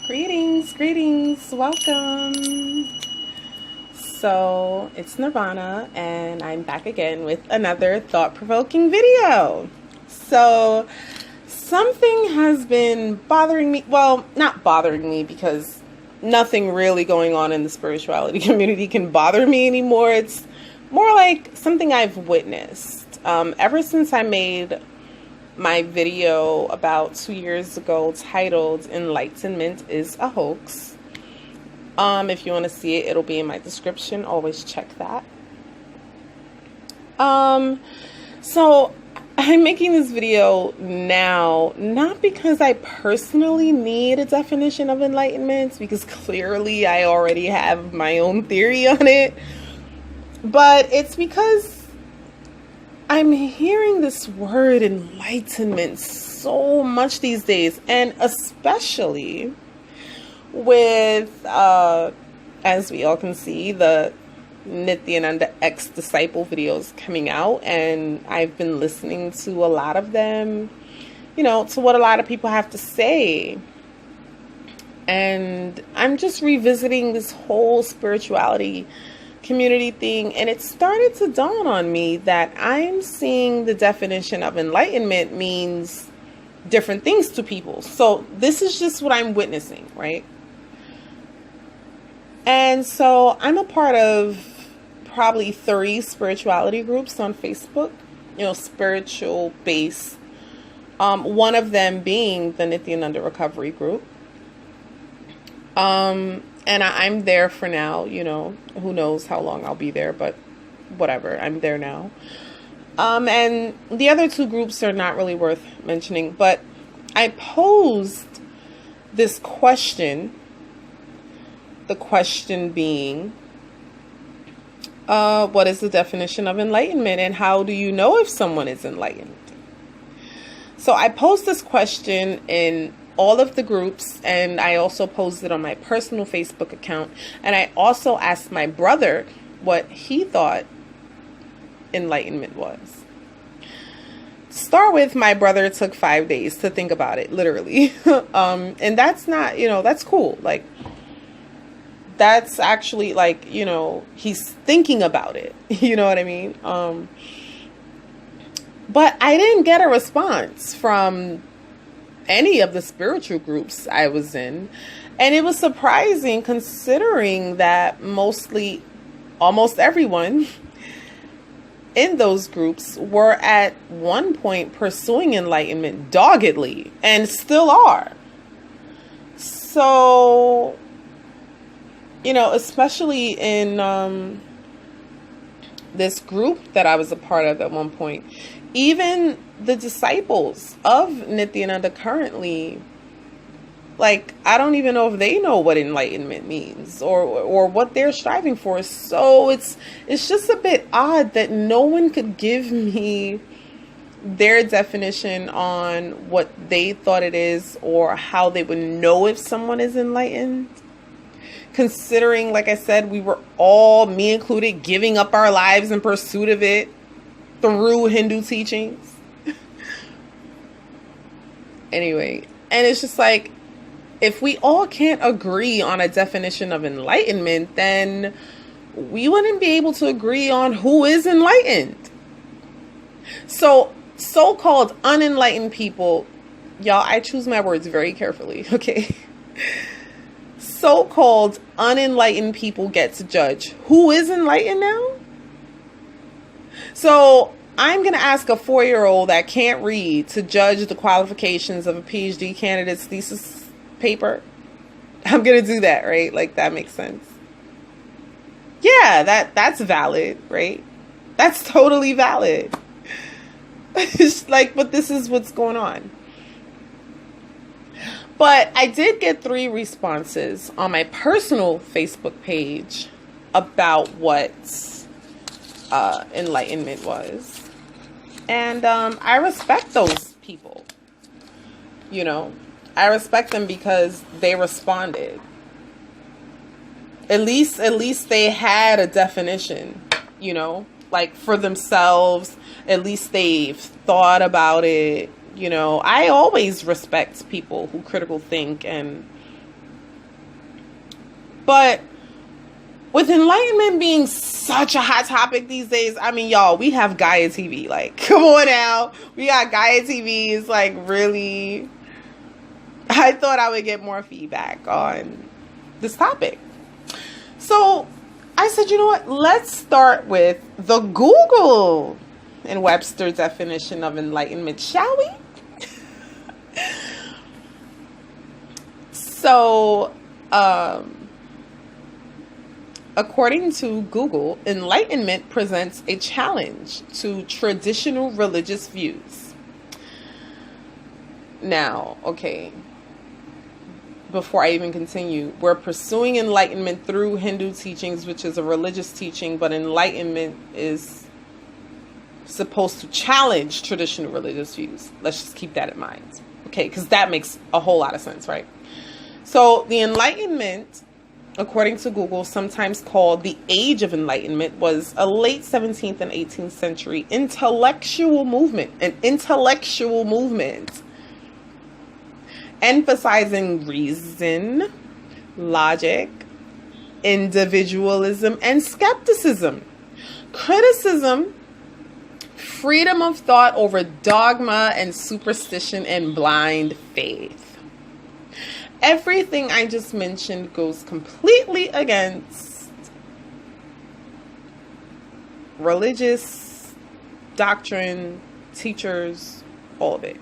Greetings, welcome. So it's Nirvana, and I'm back again with another thought-provoking video. So something has been bothering me. Well, not bothering me because nothing really going on in the spirituality community can bother me anymore. It's more like something I've witnessed. Ever since I made my video about 2 years ago titled Enlightenment is a Hoax. If you want to see it, it'll be in my description. Always check that. So I'm making this video now, not because I personally need a definition of enlightenment, because clearly I already have my own theory on it, but it's because I'm hearing this word enlightenment so much these days, and especially with, as we all can see, the Nithyananda ex-disciple videos coming out, and I've been listening to a lot of them, you know, to what a lot of people have to say. And I'm just revisiting this whole spirituality community thing, and it started to dawn on me that I'm seeing the definition of enlightenment means different things to people. So this is just what I'm witnessing, right? And so I'm a part of probably 3 spirituality groups on Facebook, you know, spiritual based. One of them being the Nithyananda recovery group. And I'm there for now, you know, who knows how long I'll be there, but whatever, I'm there now. And the other 2 groups are not really worth mentioning, but I posed this question, the question being, what is the definition of enlightenment, and how do you know if someone is enlightened? So I posed this question in all of the groups, and I also posted on my personal Facebook account, and I also asked my brother what he thought enlightenment was. To start with, my brother took 5 days to think about it, literally. And that's not, you know, that's cool. Like, that's actually, like, you know, he's thinking about it. You know what I mean? But I didn't get a response from any of the spiritual groups I was in. And it was surprising, considering that almost everyone in those groups were at one point pursuing enlightenment doggedly, and still are. So, you know, especially in this group that I was a part of at one point, even the disciples of Nithyananda currently, like, I don't even know if they know what enlightenment means or what they're striving for. So it's just a bit odd that no one could give me their definition on what they thought it is, or how they would know if someone is enlightened. Considering, like I said, we were all, me included, giving up our lives in pursuit of it through Hindu teachings. Anyway, and it's just like, if we all can't agree on a definition of enlightenment, then we wouldn't be able to agree on who is enlightened. So, so-called unenlightened people, y'all, I choose my words very carefully, okay? So-called unenlightened people get to judge who is enlightened now. So I'm going to ask a 4-year-old that can't read to judge the qualifications of a PhD candidate's thesis paper. I'm going to do that, right? Like, that makes sense. Yeah, that's valid, right? That's totally valid. It's like, but this is what's going on. But I did get 3 responses on my personal Facebook page about what enlightenment was. And I respect those people. You know, I respect them because they responded. At least they had a definition, you know, like, for themselves. At least they've thought about it. You know, I always respect people who critical think and But with enlightenment being such a hot topic these days, I mean, y'all, we have Gaia TV. Like, come on now. We got Gaia TV. It's like, really, I thought I would get more feedback on this topic. So I said, you know what? Let's start with the Google and Webster definition of enlightenment, shall we? So, according to Google, enlightenment presents a challenge to traditional religious views. Now, okay, before I even continue, we're pursuing enlightenment through Hindu teachings, which is a religious teaching, but enlightenment is supposed to challenge traditional religious views. Let's just keep that in mind. Okay, because that makes a whole lot of sense, right? So the Enlightenment, according to Google, sometimes called the Age of Enlightenment, was a late 17th and 18th century intellectual movement, emphasizing reason, logic, individualism, and skepticism, criticism, freedom of thought over dogma and superstition and blind faith. Everything I just mentioned goes completely against religious doctrine, teachers, all of it.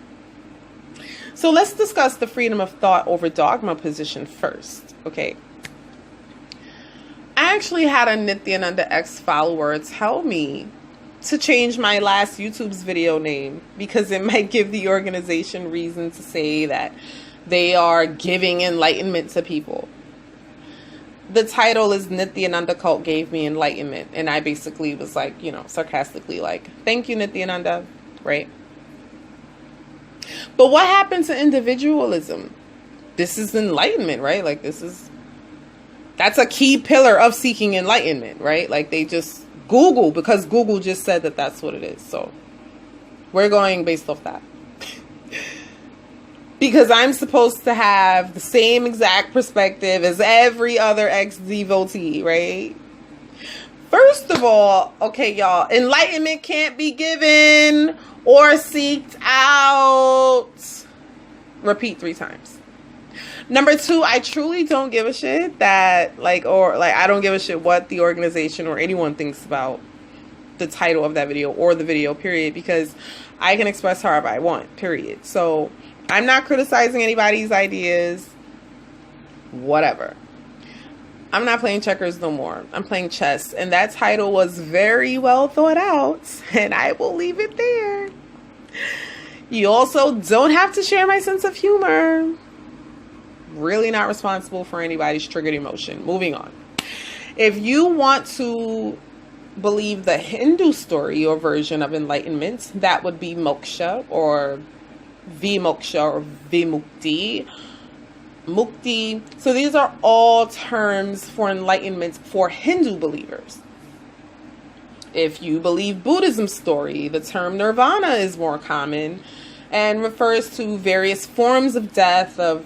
So let's discuss the freedom of thought over dogma position first, okay? I actually had a Nithyananda X follower tell me to change my last YouTube's video name because it might give the organization reason to say that they are giving enlightenment to people. The title is Nithyananda Cult Gave Me Enlightenment. And I basically was like, you know, sarcastically like, thank you, Nithyananda, right? But what happened to individualism? This is enlightenment, right? Like that's a key pillar of seeking enlightenment, right? Like they just Google, because Google just said that that's what it is. So we're going based off that. Because I'm supposed to have the same exact perspective as every other ex-devotee, right? First of all, okay, y'all, enlightenment can't be given or seeked out. Repeat 3 times. Number 2, I truly don't give a shit that, I don't give a shit what the organization or anyone thinks about the title of that video or the video, period, because I can express however I want, period. So I'm not criticizing anybody's ideas, whatever. I'm not playing checkers no more. I'm playing chess. And that title was very well thought out, and I will leave it there. You also don't have to share my sense of humor. Really not responsible for anybody's triggered emotion. Moving on. If you want to believe the Hindu story or version of enlightenment, that would be moksha or vimoksha or vimukti. Mukti. So these are all terms for enlightenment for Hindu believers. If you believe Buddhism story, the term nirvana is more common and refers to various forms of death, of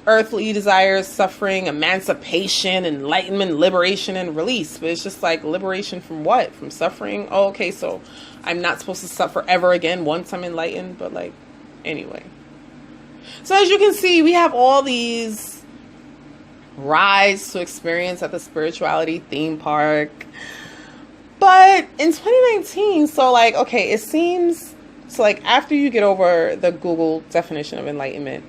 earthly desires, suffering, emancipation, enlightenment, liberation, and release. But it's just like, liberation from what? From suffering? Oh, okay, so I'm not supposed to suffer ever again once I'm enlightened, but like, anyway. So as you can see, we have all these rides to experience at the spirituality theme park. But in 2019, so like, okay, it seems, so like after you get over the Google definition of enlightenment,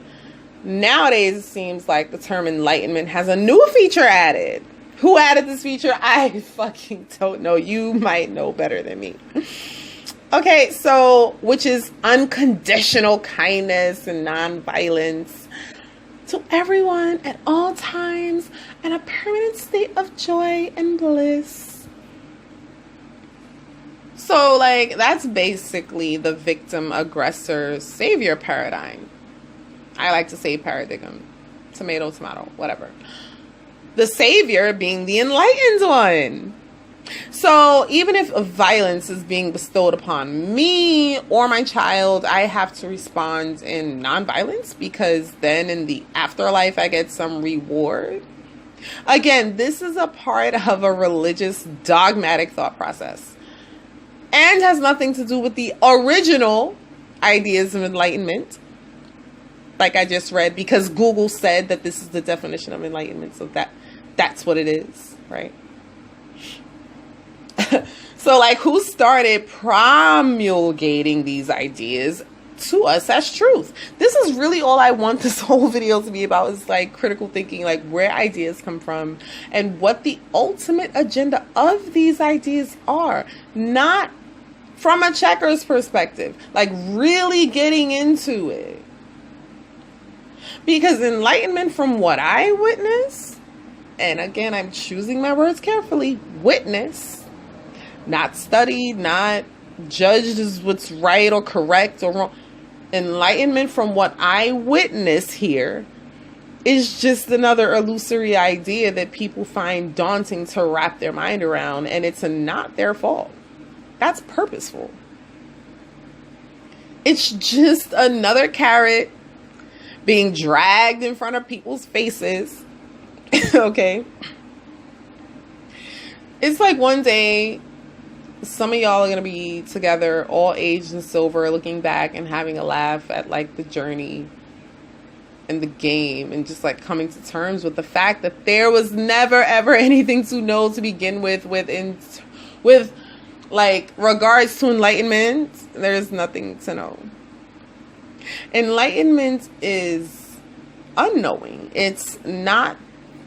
nowadays it seems like the term enlightenment has a new feature added. Who added this feature? I fucking don't know. You might know better than me. Okay, so, which is unconditional kindness and nonviolence to everyone at all times and a permanent state of joy and bliss. So, like, that's basically the victim, aggressor, savior paradigm. I like to say paradigm. Tomato, tomato, whatever. The savior being the enlightened one. So even if violence is being bestowed upon me or my child, I have to respond in nonviolence because then in the afterlife I get some reward. Again, this is a part of a religious dogmatic thought process and has nothing to do with the original ideas of enlightenment, like I just read, because Google said that this is the definition of enlightenment, so that's what it is, right? So, like, who started promulgating these ideas to us as truth? This is really all I want this whole video to be about, is like critical thinking, like where ideas come from and what the ultimate agenda of these ideas are, not from a checker's perspective, like really getting into it. Because enlightenment, from what I witness, and again, I'm choosing my words carefully, witness, not studied, not judged as what's right or correct or wrong. Enlightenment, from what I witness here, is just another illusory idea that people find daunting to wrap their mind around, and it's not their fault. That's purposeful. It's just another carrot being dragged in front of people's faces. Okay? It's like one day, some of y'all are going to be together, all aged and silver, looking back and having a laugh at like the journey and the game, and just like coming to terms with the fact that there was never ever anything to know to begin with like regards to enlightenment. There's nothing to know. Enlightenment is unknowing. It's not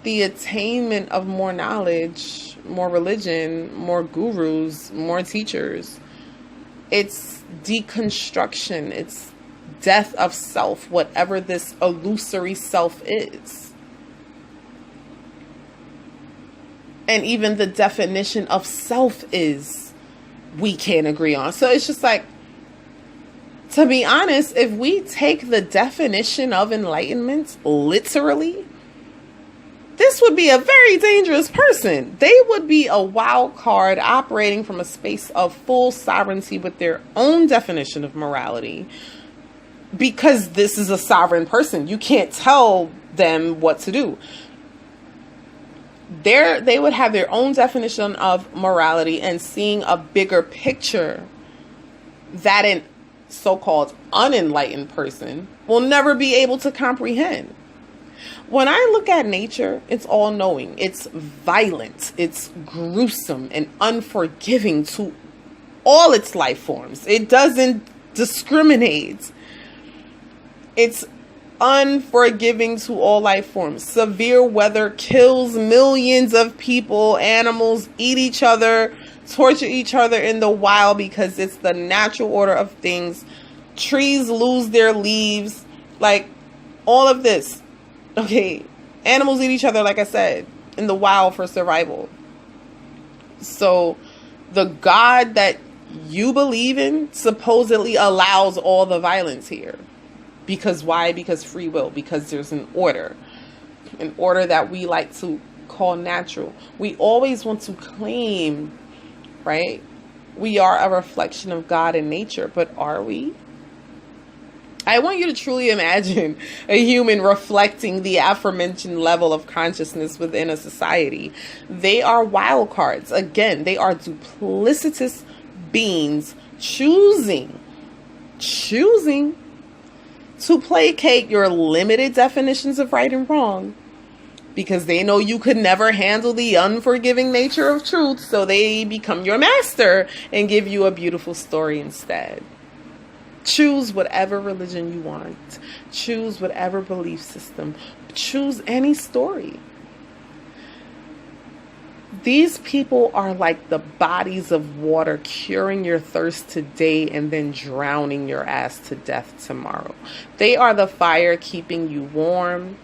the attainment of more knowledge, more religion, more gurus, more teachers. It's deconstruction. It's death of self, whatever this illusory self is. And even the definition of self is, we can't agree on. So it's just like, to be honest, if we take the definition of enlightenment literally, this would be a very dangerous person. They would be a wild card operating from a space of full sovereignty with their own definition of morality. Because this is a sovereign person. You can't tell them what to do. They would have their own definition of morality, and seeing a bigger picture that an so-called unenlightened person will never be able to comprehend. When I look at nature, it's all-knowing. It's violent. It's gruesome and unforgiving to all its life forms. It doesn't discriminate. It's unforgiving to all life forms. Severe weather kills millions of people. Animals eat each other, torture each other in the wild because it's the natural order of things. Trees lose their leaves. Like, all of this. Okay, animals eat each other, like I said, in the wild for survival. So the God that you believe in supposedly allows all the violence here. Because why? Because free will. Because there's an order that we like to call natural. We always want to claim, right? We are a reflection of God in nature, but are we? I want you to truly imagine a human reflecting the aforementioned level of consciousness within a society. They are wild cards. Again, they are duplicitous beings choosing to placate your limited definitions of right and wrong, because they know you could never handle the unforgiving nature of truth, so they become your master and give you a beautiful story instead. Choose whatever religion you want. Choose whatever belief system. Choose any story. These people are like the bodies of water, curing your thirst today and then drowning your ass to death tomorrow. They are the fire keeping you warm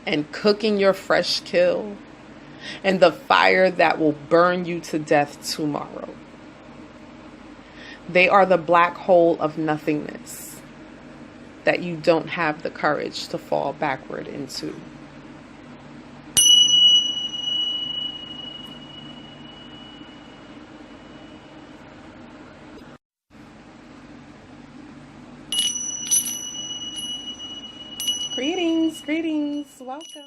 and cooking your fresh kill, and the fire that will burn you to death tomorrow. They are the black hole of nothingness that you don't have the courage to fall backward into. Greetings, welcome.